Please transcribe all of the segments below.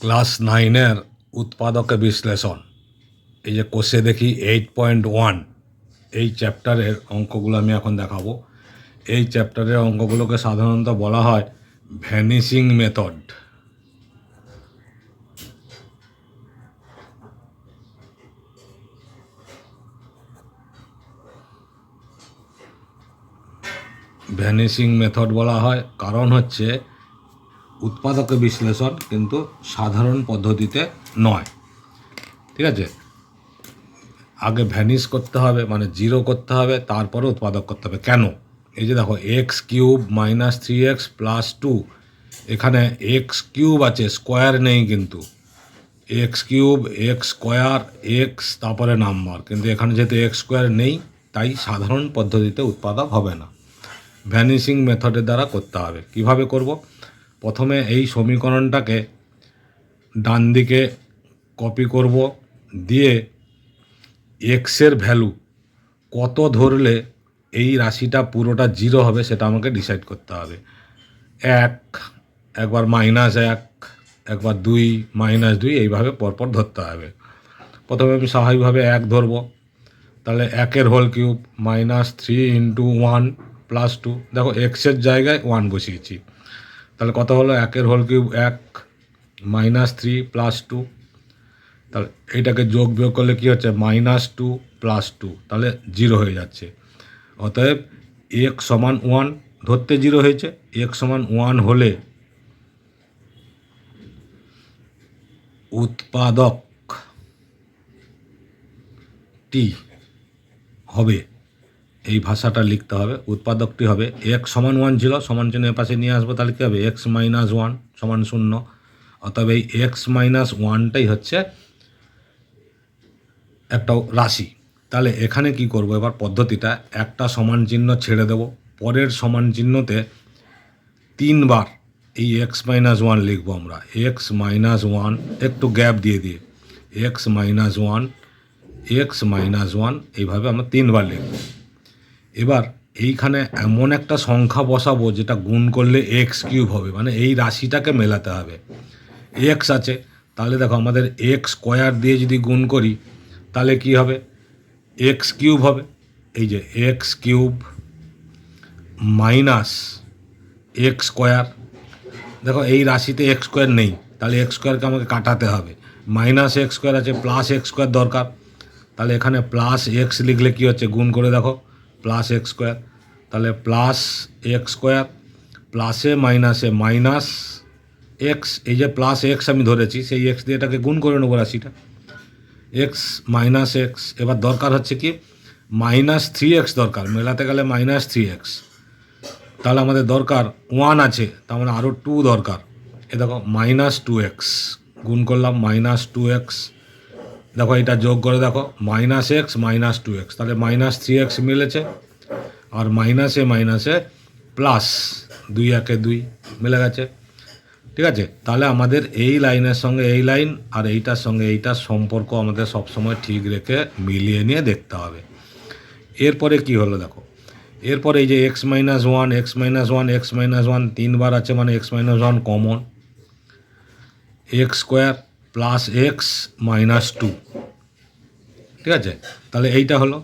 Class 9-এর উৎপাদকে বিশ্লেষণ, এই যে কোষে দেখি 8.1, এই চ্যাপ্টারের অঙ্কগুলো আমি এখন দেখাবো। এই চ্যাপ্টারের অঙ্কগুলোকে সাধারণত বলা হয় ভ্যানিশিং মেথড। ভ্যানিশিং মেথড বলা হয় কারণ হচ্ছে উৎপাদকে বিশ্লেষণ কিন্তু সাধারণ পদ্ধতিতে নয়। ঠিক আছে, আগে ভ্যানিশ করতে হবে, মানে জিরো করতে হবে, তারপরে উৎপাদক করতে হবে। কেন? এই যে দেখো x cube minus 3x plus 2, এখানে এক্স কিউব আছে, স্কোয়ার নেই, কিন্তু x cube, x square, x তারপরে নাম্বার, কিন্তু এখানে যেহেতু এক্স স্কোয়ার নেই তাই সাধারণ পদ্ধতিতে উৎপাদক হবে না, ভ্যানিশিং মেথডের দ্বারা করতে হবে। কিভাবে করব? প্রথমে এই সমীকরণটাকে ডান দিকে কপি করব, দিয়ে এক্সের ভ্যালু কত ধরলে এই রাশিটা পুরোটা জিরো হবে সেটা আমাকে ডিসাইড করতে হবে। একবার -1, একবার 2, -2, এইভাবে পরপর ধরতে হবে। প্রথমে আমি স্বাভাবিকভাবে 1 ধরব, তাহলে 1-এর হোল কিউব -3 × 1 + 2, দেখো এক্সের জায়গায় 1 বসিয়েছি, তাহলে কত হলো? 1-এর হোল কিউব 1, -3 + 2, তাহলে এইটাকে যোগ বিয়োগ করলে কী হচ্ছে? -2 + 2, তাহলে 0 হয়ে যাচ্ছে। অতএব x = 1 ধরতে 0 হয়েছে। x = 1 হলে উৎপাদকটি হবে, এই ভাষাটা লিখতে হবে, উৎপাদকটি হবে x = 1 ছিল, সমান চিহ্ন এ পাশে নিয়ে আসবো, তাহলে কী হবে? x - 1 = 0। অতএব এই x - 1টাই হচ্ছে একটা রাশি। তাহলে এখানে কি করব? এবার পদ্ধতিটা, একটা সমান চিহ্ন ছেড়ে দেব, পরের সমান চিহ্নতে 3 বার এই x - 1 লিখবো আমরা। x - 1, একটু গ্যাপ দিয়ে x - 1, x - 1, এইভাবে আমরা 3 বার লিখব। এবার এইখানে এমন একটা সংখ্যা বসাবো যেটা গুণ করলে x কিউব হবে, মানে এই রাশিটাকে মেলাতে হবে। x আছে, তাহলে দেখো আমাদের x স্কোয়ার দিয়ে যদি গুণ করি তাহলে কি হবে? x কিউব হবে। এই যে x cube minus x square, দেখো এই রাশিতে এক্স স্কোয়ার নেই, তাহলে এক্স স্কোয়ারকে আমাকে কাটাতে হবে। মাইনাস এক্স স্কোয়ার আছে, প্লাস এক্স স্কোয়ার দরকার, তাহলে এখানে প্লাস এক্স লিখলে কী হচ্ছে? গুণ করে দেখো, প্লাস এক্স স্কোয়ার, তাহলে প্লাস এক্স স্কোয়ার, প্লাসে মাইনাসে মাইনাস এক্স, এই যে প্লাস এক্স আমি ধরেছি, সেই এক্স দিয়ে এটাকে গুণ করে নেবো রাশিটা, এক্স মাইনাস এক্স। এবার দরকার হচ্ছে কি? -3x দরকার, মেলাতে গেলে -3x, তাহলে আমাদের দরকার 1 আছে, তার মানে আরও 2 দরকার। এ দেখো -2x গুণ করলাম, -2x, দেখো এটা যোগ করে দেখো, -x -2x, তাহলে -3x মিলেছে, আর মাইনাসে মাইনাসে প্লাস, 2 একে 2 মিলে গেছে। ঠিক আছে, তাহলে আমাদের এই লাইনের সঙ্গে এই লাইন আর এইটার সঙ্গে এইটার সম্পর্ক আমাদের সবসময় ঠিক রেখে মিলিয়ে নিয়ে দেখতে হবে। এরপরে কি হলো দেখো, এরপরে এই যে x - 1, x - 1, x - 1 3 বার আছে, মানে x - 1 common, x square plus x - 2, ঠিক আছে, তাহলে এইটা হলো।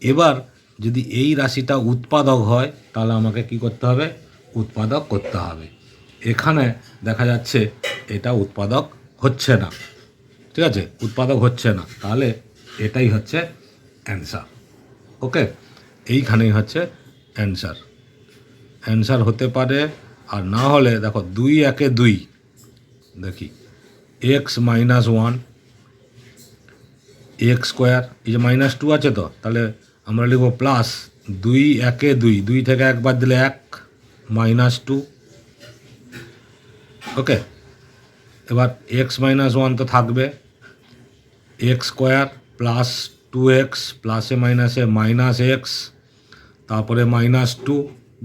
এবার যদি এই রাশিটা উৎপাদক হয় তাহলে আমাকে কি করতে হবে? উৎপাদক করতে হবে। এখানে দেখা যাচ্ছে এটা উৎপাদক হচ্ছে না, ঠিক আছে, উৎপাদক হচ্ছে না, তাহলে এটাই হচ্ছে অ্যান্সার। ওকে, এইখানেই হচ্ছে অ্যান্সার হতে পারে। আর না হলে দেখো 2 একে 2, দেখি x - 1, x স্কোয়ার, এই যে -2 আছে, তো তাহলে আমরা লিখব প্লাস 2 একে 2, 2 থেকে 1 বাদ দিলে 1, -2। ওকে, এবার x - 1 তো থাকবে, x স্কোয়ার প্লাস 2x প্লাসে মাইনাসে -x, তারপরে -2,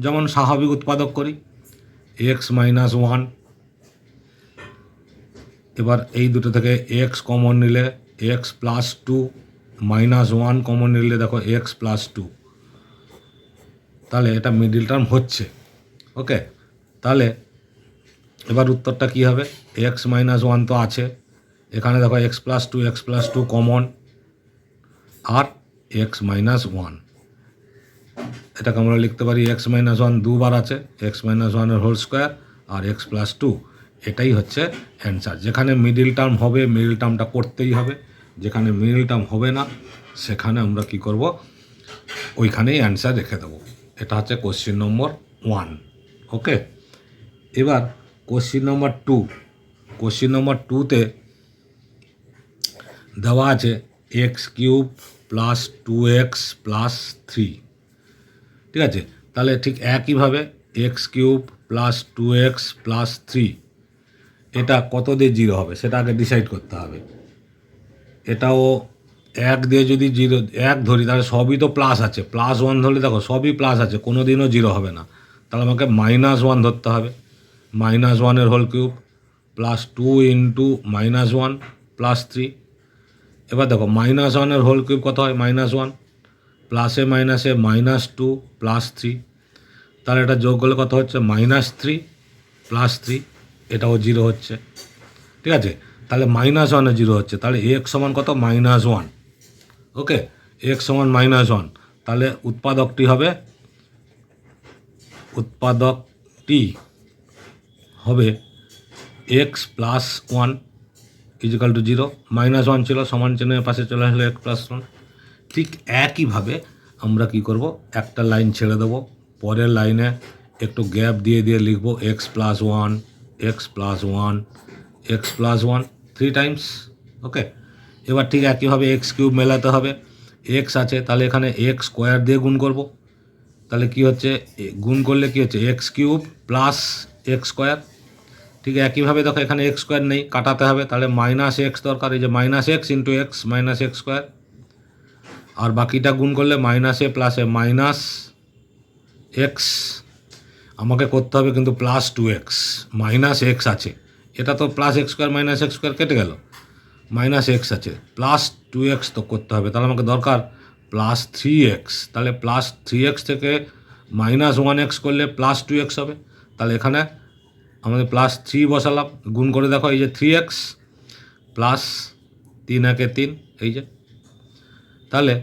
যেমন স্বাভাবিক উৎপাদক করি, x - 1, এবার এই দুটো থেকে x কমন নিলে x + 2, -1 কমন নিলে দেখো x + 2, তাহলে এটা মিডিল টার্ম হচ্ছে। ওকে, তাহলে এবার উত্তরটা কী হবে? এক্স মাইনাস ওয়ান তো আছে, এখানে দেখো এক্স প্লাস টু কমন, আর এক্স মাইনাস ওয়ান, এটাকে আমরা লিখতে পারি এক্স মাইনাস ওয়ান দুবার আছে, এক্স মাইনাস ওয়ানের হোল স্কোয়ার আর এক্স প্লাস টু, এটাই হচ্ছে অ্যান্সার। যেখানে মিডিল টার্ম হবে মিডিল টার্মটা করতেই হবে, যেখানে মিডিল টার্ম হবে না সেখানে আমরা কি করব, ওইখানেই অ্যান্সার রেখে দেবো। এটা হচ্ছে কোশ্চিন নম্বর 1। ওকে, এবার কোশ্চিন নম্বর 2। কোশ্চিন নম্বর 2তে দেওয়া আছে x cube plus 2x plus 3। ঠিক আছে, তাহলে ঠিক একইভাবে x cube plus 2x plus 3 এটা কত দিয়ে জিরো হবে সেটা আগে ডিসাইড করতে হবে। এটাও এক দিয়ে যদি জিরো এক ধরি তাহলে সবই তো প্লাস আছে, প্লাস ওয়ান ধরলে দেখো সবই প্লাস আছে, কোনো দিনও জিরো হবে না, তাহলে আমাকে মাইনাস ওয়ান ধরতে হবে। মাইনাস ওয়ানের whole cube plus 2 into minus one plus 3। এবার দেখো মাইনাস ওয়ানের হোল কিউব কত হয়? মাইনাস ওয়ান, প্লাসে মাইনাসে মাইনাস 2 প্লাস 3, তাহলে এটা যোগ করলে কত হচ্ছে? মাইনাস 3 প্লাস 3, এটাও জিরো হচ্ছে। ঠিক আছে, তাহলে মাইনাস ওয়ানে জিরো হচ্ছে, তাহলে এক্স সমান কত? Minus one. ওকে, এক্স সমান মাইনাস ওয়ান, তাহলে উৎপাদকটি হবে x plus one equal to zero. Minus one ছিল, সমান চিহ্নের পাশে চলে আসলে এক্স প্লাস ওয়ান। ঠিক একইভাবে আমরা কি করব, একটা লাইন ছেড়ে দেবো, পরের লাইনে একটু গ্যাপ দিয়ে দিয়ে লিখব x plus one x plus one x plus one 3 times. Okay, এবার ঠিক একইভাবে এক্স কিউব মেলাতে হবে, এক্স আছে তাহলে এখানে এক্স স্কোয়ার দিয়ে গুণ করব, তাহলে কি হচ্ছে? গুণ করলে কি হচ্ছে? X cube plus x square. ঠিক একইভাবে দেখো এখানে এক্স স্কোয়ার নেই, কাটাতে হবে, তাহলে মাইনাস এক্স দরকার, এই যে minus x into x minus x square, আর বাকিটা গুণ করলে মাইনাসে প্লাসে মাইনাস এক্স, আমাকে করতে হবে কিন্তু প্লাস 2x, মাইনাস এক্স আছে, এটা তো plus x square minus x square কেটে গেল, মাইনাস এক্স আছে, প্লাস 2x তো করতে হবে, তাহলে আমাকে দরকার প্লাস 3x, তাহলে প্লাস 3x থেকে মাইনাস 1x করলে প্লাস 2x হবে, তাহলে এখানে আমাদের প্লাস 3 বসালাম, গুণ করে দেখো এই যে 3x প্লাস 3 একে 3, এই যে, তাহলে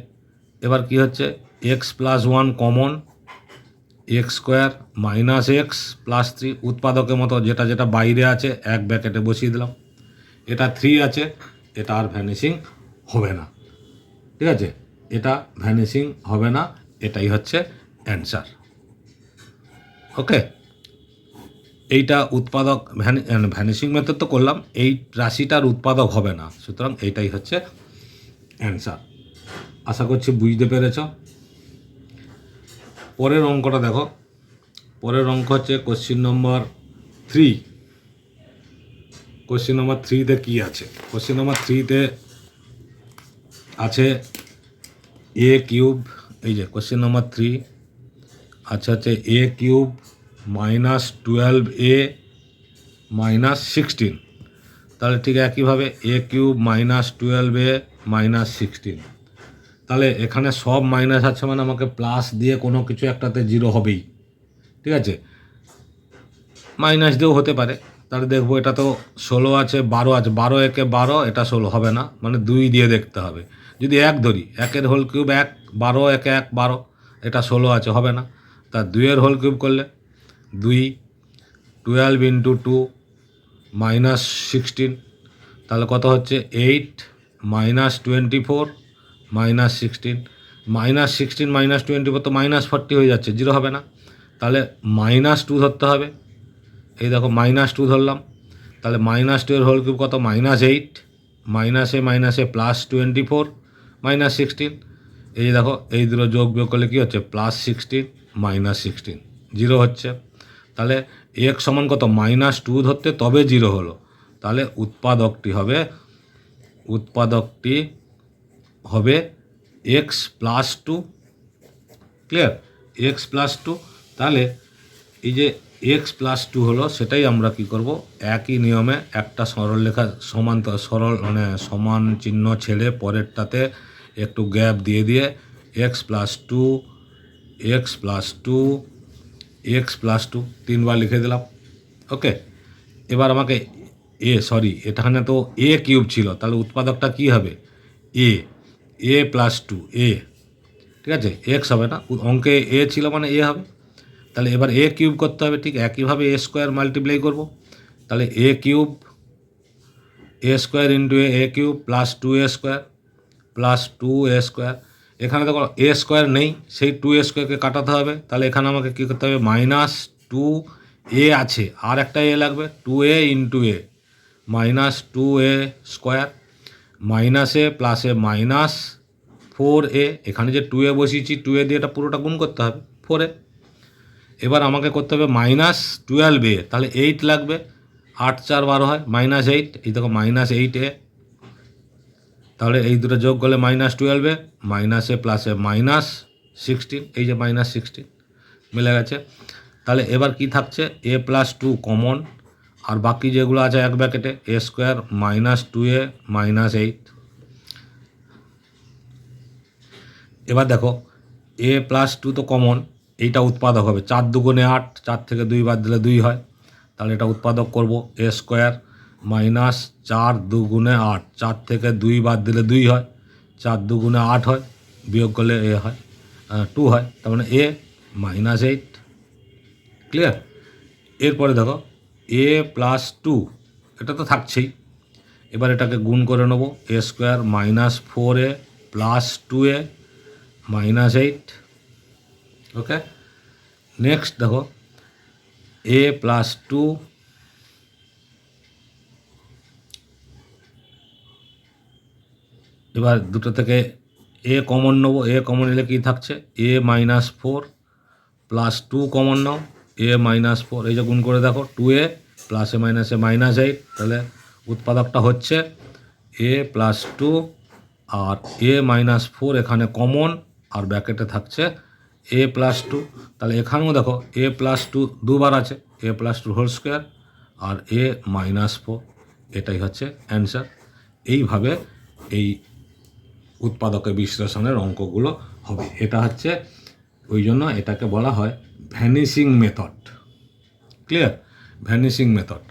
এবার কি হচ্ছে? X plus one common, x square minus x plus 3, উৎপাদকের মতো যেটা যেটা বাইরে আছে এক ব্র্যাকেটে বসিয়ে দিলাম। এটা 3 আছে, এটা আর ভ্যানিশিং হবে না। ঠিক আছে, এটা ভ্যানিশিং হবে না, এটাই হচ্ছে অ্যান্সার। ওকে, এইটা উৎপাদক ভ্যানিশিং মেথড তো করলাম, এই রাশিটার উৎপাদক হবে না, সুতরাং এইটাই হচ্ছে অ্যান্সার। আশা করছি বুঝতে পেরেছ। পরের অঙ্কটা দেখো, পরের অঙ্ক হচ্ছে কোশ্চিন নম্বর 3। কোশ্চিন নম্বর 3তে কী আছে? কোশ্চিন নম্বর 3তে আছে এ কিউব, এই যে কোশ্চিন নম্বর 3 আচ্ছা হচ্ছে এ কিউব মাইনাস 12a মাইনাস 16, তাহলে ঠিক একইভাবে এ কিউব মাইনাস 12a মাইনাস 16, তাহলে এখানে সব মাইনাস আছে মানে আমাকে প্লাস দিয়ে কোনো কিছু একটাতে জিরো হবেই। ঠিক আছে, মাইনাস দিয়েও হতে পারে, তাহলে দেখবো এটা তো 16 আছে 12 আছে, 12 একে 12, এটা 16 হবে না, মানে 2 দিয়ে দেখতে হবে। যদি এক ধরি, একের হোল কিউব 1, 12 একে 1 12, এটা 16 আছে, হবে না, তা 2-এর হোল কিউব করলে 2, 12 ইন্টু 2 মাইনাস 16, তাহলে কত হচ্ছে? 8 মাইনাস 24 মাইনাস 16, মাইনাস 16 মাইনাস 24 তো মাইনাস 40 হয়ে যাচ্ছে, জিরো হবে না, তাহলে মাইনাস 2 ধরতে হবে। এই দেখো মাইনাস 2 ধরলাম, তাহলে মাইনাস 2 এর হোল কিউব কত? মাইনাস 8, মাইনাসে মাইনাসে প্লাস 24 মাইনাস 16, এই যে দেখো এই দুটো যোগ বিয়োগ করলে কী হচ্ছে? প্লাস 16 মাইনাস 16, জিরো হচ্ছে। তাহলে এক্স সমান কত? মাইনাস 2 ধরতে তবে জিরো হলো, তাহলে উৎপাদকটি হবে x plus 2। Clear? X plus 2, তাহলে এই যে এক্স প্লাস 2 হলো, সেটাই আমরা কি করব? একই নিয়মে একটা সরলরেখা সমান চিহ্ন ছেড়ে পরেরটাতে একটু গ্যাপ দিয়ে দিয়ে x plus 2 x plus 2 x plus 2 3বার লিখে দিলাম। ওকে, এবার আমাকে এখানে তো এ কিউব ছিল, তাহলে উৎপাদকটা কি হবে? এ প্লাস টু এ, ঠিক আছে, এক্স হবে না, অঙ্কে এ ছিল মানে এ হবে। তাহলে এবার এ কিউব করতে হবে, ঠিক একইভাবে এ স্কোয়ার মাল্টিপ্লাই করব। তাহলে এ কিউব এ স্কোয়ার ইন্টু এ কিউব প্লাস টু এ স্কোয়ার প্লাস টু এ স্কোয়ার। এখানে দেখো এ স্কোয়ার নেই, সেই টু এ স্কোয়ারকে কাটাতে হবে। তাহলে এখানে আমাকে কী করতে হবে? মাইনাস টু এ আছে, আর একটা এ লাগবে, two A into A minus two A square minus A plus a minus four এ। এখানে যে টু এ বসিয়েছি, টু এ দিয়ে এটা পুরোটা গুণ করতে হবে, ফোর এ। এবার আমাকে করতে হবে মাইনাস টুয়েলভ এ, তাহলে এইট লাগবে, 8 4 12 হয়, মাইনাস এইট, এই দেখো মাইনাস এইট এ। তাহলে এই দুটো যোগ করলে মাইনাস টুয়েলভে minus A plus a minus 16, এই যে মাইনাস 16 মিলে গেছে। তাহলে এবার কি থাকছে? এ প্লাস টু কমন, আর বাকি যেগুলো আছে এক ব্র্যাকেটে এ স্কোয়ার মাইনাস টু এ মাইনাস এইট। এবার দেখো এ প্লাস টু তো কমন, এইটা উৎপাদক হবে, 4 দুগুণে 8, 4 থেকে 2 বাদ দিলে 2 হয়, তাহলে এটা উৎপাদক করব এ স্কোয়ার মাইনাস 4 দুগুণে 8, 4 থেকে 2 বাদ দিলে 2 হয়, 4 দুগুণে 8 হয়, বিয়োগ করলে এ হয় 2 হয়, তার মানে এ মাইনাস এইট। ক্লিয়ার? এরপরে দেখো এ প্লাস টু, এটা তো থাকছেই, এবার এটাকে গুণ করে নেবো, এ স্কোয়ার মাইনাস ফোর এ প্লাস টু এ মাইনাস এইট। ওকে, নেক্সট দেখো এ প্লাস টু এবার দুটো থেকে এ কমন নেবো, এ কমন নিলে কী থাকছে? A minus four plus two common নাও, এ মাইনাস ফোর, এই যে গুণ করে দেখো, two a plus a minus eight, তাহলে উৎপাদকটা হচ্ছে এ প্লাস টু আর এ মাইনাস ফোর এখানে কমন, আর ব্র্যাকেটে থাকছে এ প্লাস টু। তাহলে এখানেও দেখো এ প্লাস টু দুবার আছে, এ plus two whole square R a minus four, এটাই হচ্ছে অ্যান্সার। এইভাবে এই উৎপাদকের বিশ্লেষণের অঙ্কগুলো হবে। এটা হচ্ছে, ওই জন্য এটাকে বলা হয় vanishing method. Clear? Vanishing method.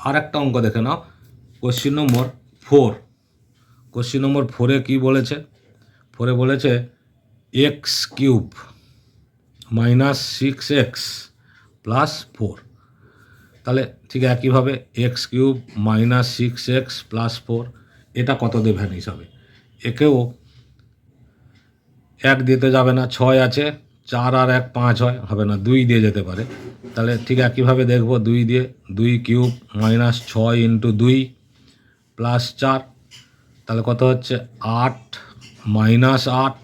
আর একটা অঙ্ক দেখে নাও, কোশ্চিন নম্বর 4। কোশ্চিন নম্বর 4-এ কী বলেছে? 4-এ বলেছে x cube minus 6x plus 4। তাহলে ঠিক একইভাবে x cube minus 6x plus 4, এটা কত দিয়ে ভ্যানিশ হবে? একেও 1 দিতে যাবে না, 6 আছে, 4 আর 1 5 হয়, হবে না, 2 দিয়ে যেতে পারে। তাহলে ঠিক একইভাবে দেখব, 2 দিয়ে, 2 কিউব মাইনাস 6 ইন্টু 2 প্লাস 4, তাহলে কত হচ্ছে? 8 মাইনাস 8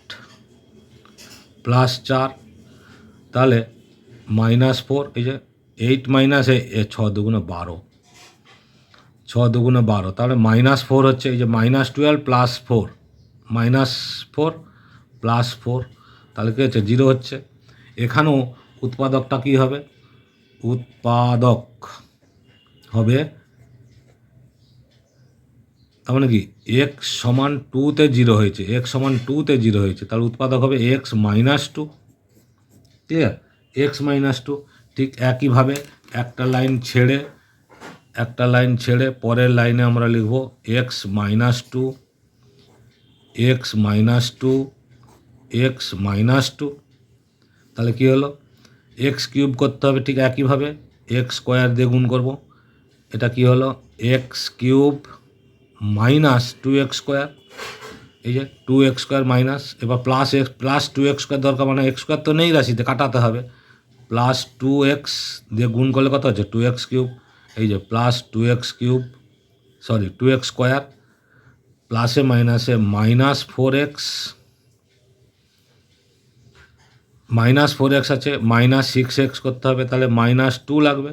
প্লাস 4, তাহলে মাইনাস 4, এই যে 8 মাইনাস 6 দুগুণে 12, 6 দুগুণে 12, তাহলে মাইনাস 4 হচ্ছে, এই যে মাইনাস 12 প্লাস 4, মাইনাস 4 প্লাস 4, তাহলে কী হচ্ছে? 0 হচ্ছে। এখানেও উৎপাদকটা কী হবে? উৎপাদক হবে, তার মানে কি এক্স সমান 2-তে 0 হয়েছে, এক্স সমান 2-তে 0 হয়েছে, তাহলে উৎপাদক হবে x minus 2। Clear? X minus 2। ঠিক একইভাবে একটা লাইন ছেড়ে পরের লাইনে আমরা লিখব x minus 2 x minus 2 x minus 2। তাহলে কী হলো? এক্স কিউব করতে হবে, ঠিক একইভাবে এক্স স্কোয়ার দিয়ে গুণ করবো, এটা কি হলো? X cube minus 2x square, এই যে 2x স্কোয়ার মাইনাস, এবার প্লাস 2x স্কোয়ার দরকার, মানে এক্স স্কোয়ার তো নেই রাশিতে, কাটাতে হবে, প্লাস 2x দিয়ে গুণ করলে কত হচ্ছে? 2x কিউব, এই যে plus 2x cube, 2x square প্লাসে মাইনাসে মাইনাস 4x, মাইনাস 4x আছে, মাইনাস 6x করতে হবে, তাহলে মাইনাস 2 লাগবে,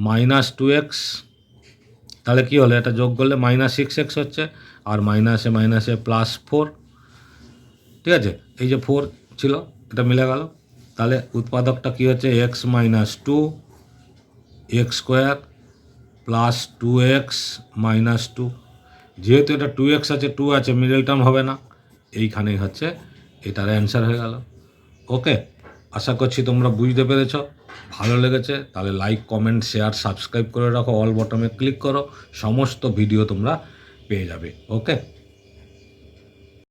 মাইনাস 2x, তাহলে কী হলো? এটা যোগ করলে মাইনাস 6x হচ্ছে, আর মাইনাসে প্লাস 4, ঠিক আছে, এই যে 4 ছিল এটা মিলে গেল। তাহলে উৎপাদকটা কী হচ্ছে? X minus 2 x square plus 2x minus 2, যেহেতু এটা 2x আছে, 2 আছে, মিডল টার্ম হবে না, এইখানেই হচ্ছে এটার অ্যান্সার হয়ে গেল। ওকে, আশা করছি তোমরা বুঝতে পেরেছ। ভালো লেগেছে তাহলে লাইক, কমেন্ট, শেয়ার, সাবস্ক্রাইব করে রাখো, অল বটমে ক্লিক করো, সমস্ত ভিডিও তোমরা পেয়ে যাবে। ওকে।